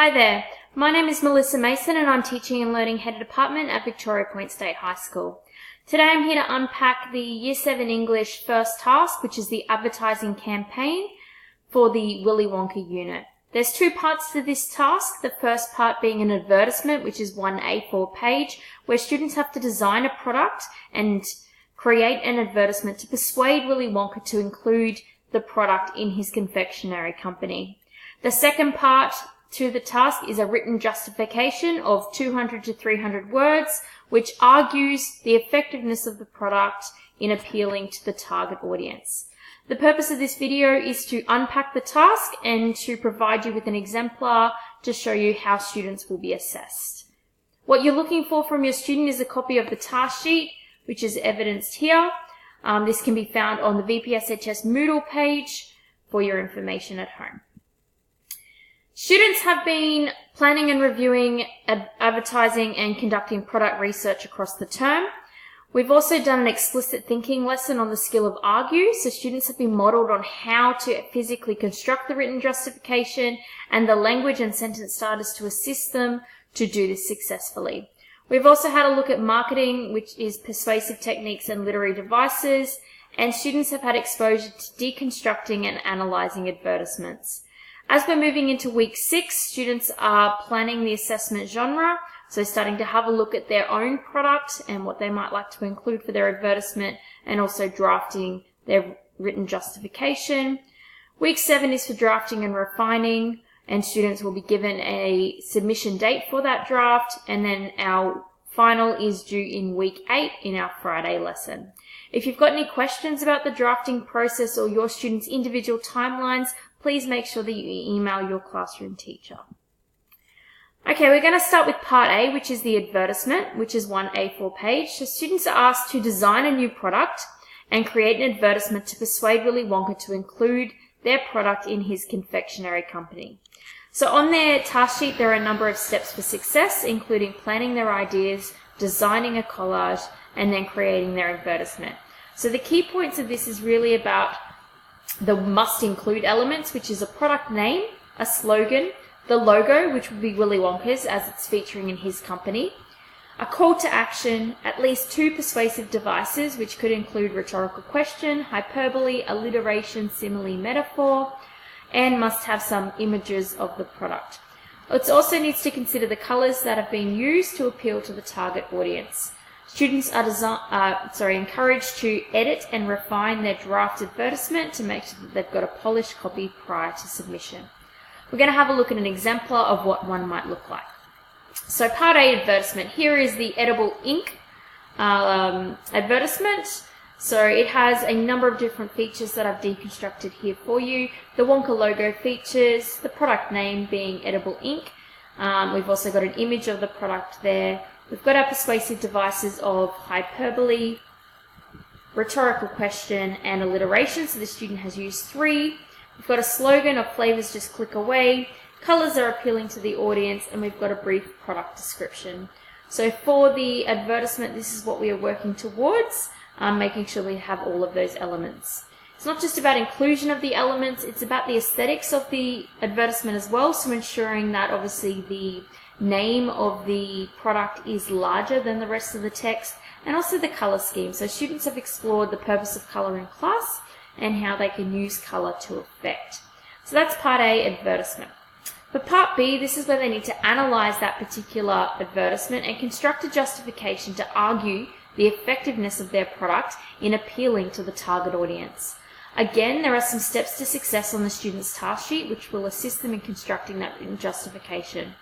Hi there, my name is Melissa Mason and I'm Teaching and Learning Head of Department at Victoria Point State High School. Today I'm here to unpack the Year 7 English first task, which is the advertising campaign for the Willy Wonka unit. There's two parts to this task, the first part being an advertisement, which is one A4 page, where students have to design a product and create an advertisement to persuade Willy Wonka to include the product in his confectionery company. The second part to the task is a written justification of 200 to 300 words, which argues the effectiveness of the product in appealing to the target audience. The purpose of this video is to unpack the task and to provide you with an exemplar to show you how students will be assessed. What you're looking for from your student is a copy of the task sheet, which is evidenced here. This can be found on the VPSHS Moodle page for your information at home. Students have been planning and reviewing advertising and conducting product research across the term. We've also done an explicit thinking lesson on the skill of argue, so students have been modelled on how to physically construct the written justification and the language and sentence starters to assist them to do this successfully. We've also had a look at marketing, which is persuasive techniques and literary devices, and students have had exposure to deconstructing and analysing advertisements. As we're moving into week 6, students are planning the assessment genre, so starting to have a look at their own product and what they might like to include for their advertisement, and also drafting their written justification. Week 7 is for drafting and refining, and students will be given a submission date for that draft, and then our final is due in week 8 in our Friday lesson. If you've got any questions about the drafting process or your students' individual timelines, please make sure that you email your classroom teacher. Okay, we're going to start with part A, which is the advertisement, which is one A4 page. So students are asked to design a new product and create an advertisement to persuade Willy Wonka to include their product in his confectionery company. So on their task sheet, there are a number of steps for success, including planning their ideas, designing a collage, and then creating their advertisement. So the key points of this is really about the must include elements, which is a product name, a slogan, the logo, which would be Willy Wonka's as it's featuring in his company, a call to action, at least 2 persuasive devices, which could include rhetorical question, hyperbole, alliteration, simile, metaphor, and must have some images of the product. It also needs to consider the colors that have been used to appeal to the target audience. Students are encouraged to edit and refine their draft advertisement to make sure that they've got a polished copy prior to submission. We're going to have a look at an exemplar of what one might look like. So part A advertisement, here is the edible ink advertisement. So it has a number of different features that I've deconstructed here for you. The Wonka logo features, the product name being edible ink. We've also got an image of the product there. We've got our persuasive devices of hyperbole, rhetorical question, and alliteration. So the student has used 3. We've got a slogan of flavors just click away. Colors are appealing to the audience, and we've got a brief product description. So for the advertisement, this is what we are working towards, making sure we have all of those elements. It's not just about inclusion of the elements, it's about the aesthetics of the advertisement as well, so ensuring that obviously the name of the product is larger than the rest of the text, and also the color scheme. So students have explored the purpose of color in class and how they can use color to effect. So that's part A, advertisement. For part B, this is where they need to analyze that particular advertisement and construct a justification to argue the effectiveness of their product in appealing to the target audience. Again, there are some steps to success on the student's task sheet which will assist them in constructing that written justification.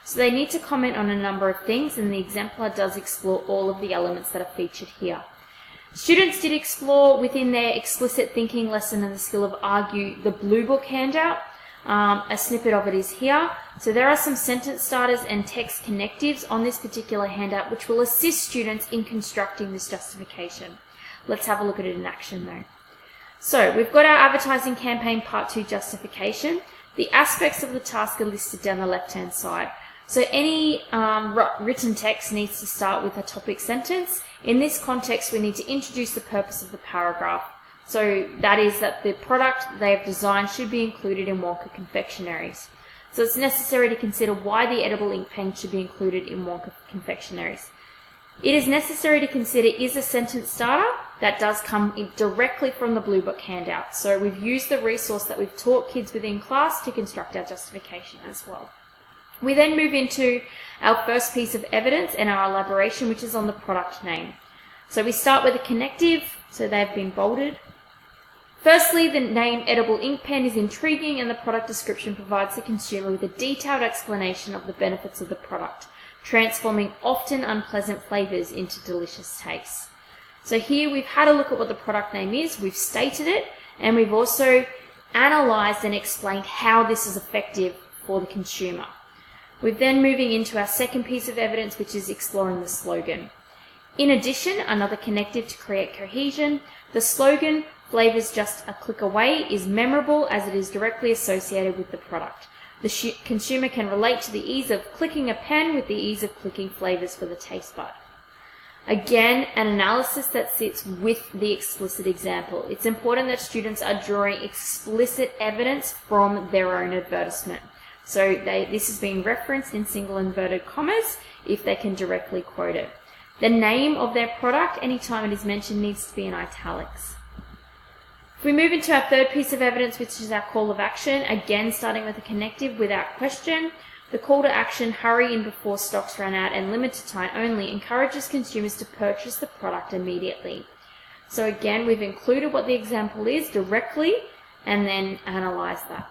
So they need to comment on a number of things, and the exemplar does explore all of the elements that are featured here. Students did explore within their explicit thinking lesson and the skill of argue the Blue Book handout. A snippet of it is here. So there are some sentence starters and text connectives on this particular handout which will assist students in constructing this justification. Let's have a look at it in action though. So we've got our advertising campaign part 2 justification. The aspects of the task are listed down the left-hand side. So any written text needs to start with a topic sentence. In this context, we need to introduce the purpose of the paragraph. So that is that the product they have designed should be included in Wonka confectionaries. So it's necessary to consider why the edible ink pen should be included in Wonka confectionaries. It is necessary to consider is a sentence starter that does come directly from the Blue Book handout. So we've used the resource that we've taught kids within class to construct our justification as well. We then move into our first piece of evidence and our elaboration, which is on the product name. So we start with a connective, so they've been bolded. Firstly, the name edible ink pen is intriguing and the product description provides the consumer with a detailed explanation of the benefits of the product, transforming often unpleasant flavours into delicious tastes. So here we've had a look at what the product name is, we've stated it, and we've also analysed and explained how this is effective for the consumer. We're then moving into our second piece of evidence, which is exploring the slogan. In addition, another connective to create cohesion, the slogan, "Flavours just a click away," is memorable as it is directly associated with the product. The consumer can relate to the ease of clicking a pen with the ease of clicking flavours for the taste bud. Again, an analysis that sits with the explicit example. It's important that students are drawing explicit evidence from their own advertisement. So this is being referenced in single inverted commas if they can directly quote it. The name of their product, anytime it is mentioned, needs to be in italics. If we move into our third piece of evidence, which is our call of action, again starting with a connective without question, the call to action, "Hurry in before stocks run out and limited time only," encourages consumers to purchase the product immediately. So again, we've included what the example is directly and then analyze that.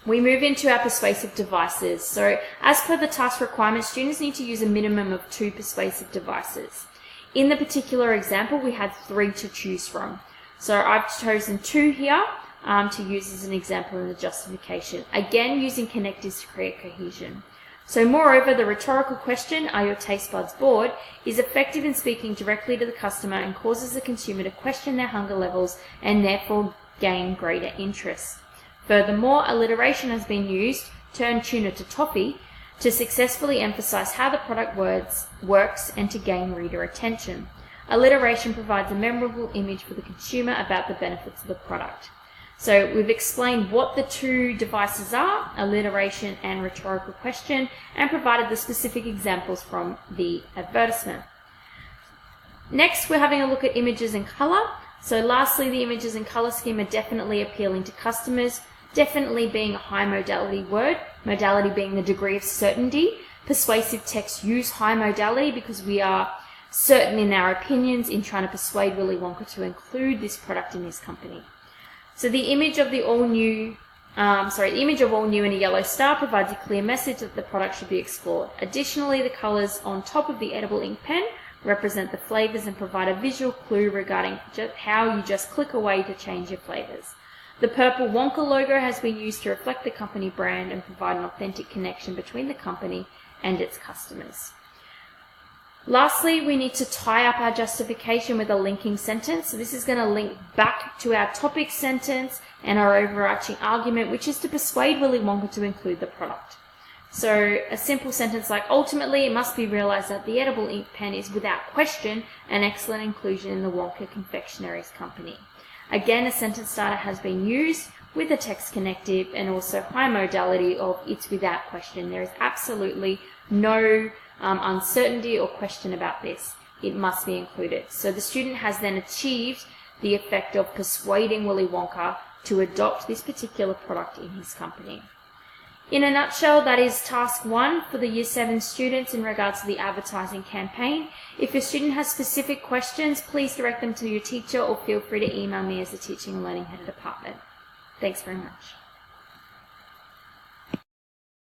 We move into our persuasive devices. So as per the task requirement, students need to use a minimum of 2 persuasive devices. In the particular example, we had 3 to choose from. So I've chosen 2 here to use as an example in the justification. Again, using connectives to create cohesion. So moreover, the rhetorical question, "Are your taste buds bored?" is effective in speaking directly to the customer and causes the consumer to question their hunger levels and therefore gain greater interest. Furthermore, alliteration has been used, turn tuna to toffee, to successfully emphasize how the product works and to gain reader attention. Alliteration provides a memorable image for the consumer about the benefits of the product. So we've explained what the 2 devices are, alliteration and rhetorical question, and provided the specific examples from the advertisement. Next, we're having a look at images and colour. So lastly, the images and colour scheme are definitely appealing to customers, definitely being a high modality word, modality being the degree of certainty. Persuasive texts use high modality because we are certain in our opinions in trying to persuade Willy Wonka to include this product in his company. So the image of all new in a yellow star provides a clear message that the product should be explored. Additionally, the colours on top of the edible ink pen represent the flavours and provide a visual clue regarding how you just click away to change your flavours. The purple Wonka logo has been used to reflect the company brand and provide an authentic connection between the company and its customers. Lastly, we need to tie up our justification with a linking sentence. So this is going to link back to our topic sentence and our overarching argument, which is to persuade Willy Wonka to include the product. So a simple sentence like, "Ultimately, it must be realized that the edible ink pen is without question an excellent inclusion in the Wonka Confectionaries Company." Again, a sentence starter has been used with a text connective and also high modality of "it's without question." There is absolutely no uncertainty or question about this. It must be included. So the student has then achieved the effect of persuading Willy Wonka to adopt this particular product in his company. In a nutshell, that is task 1 for the Year 7 students in regards to the advertising campaign. If your student has specific questions, please direct them to your teacher or feel free to email me as the Teaching and Learning Head of Department. Thanks very much.